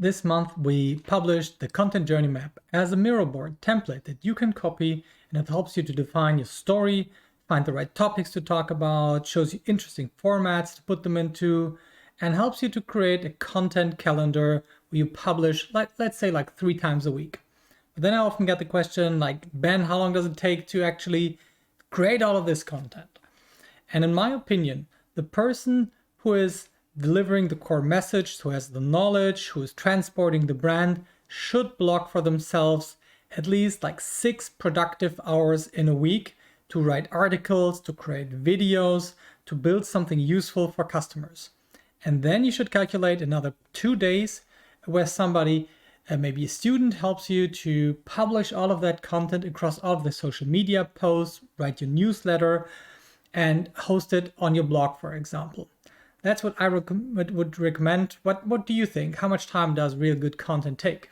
This month, we published the Content Journey Map as a Miro-board template that you can copy, and it helps you to define your story, find the right topics to talk about, shows you interesting formats to put them into, and helps you to create a content calendar where you publish, let's say 3 times a week. But then I often get the question like, Ben, how long does it take to actually create all of this content? And in my opinion, the person who is delivering the core message, who has the knowledge, who is transporting the brand, should block for themselves at least 6 productive hours in a week to write articles, to create videos, to build something useful for customers. And then you should calculate another 2 days where somebody, maybe a student, helps you to publish all of that content across all of the social media posts, write your newsletter, and host it on your blog, for example. That's what I would recommend. What do you think? How much time does real good content take?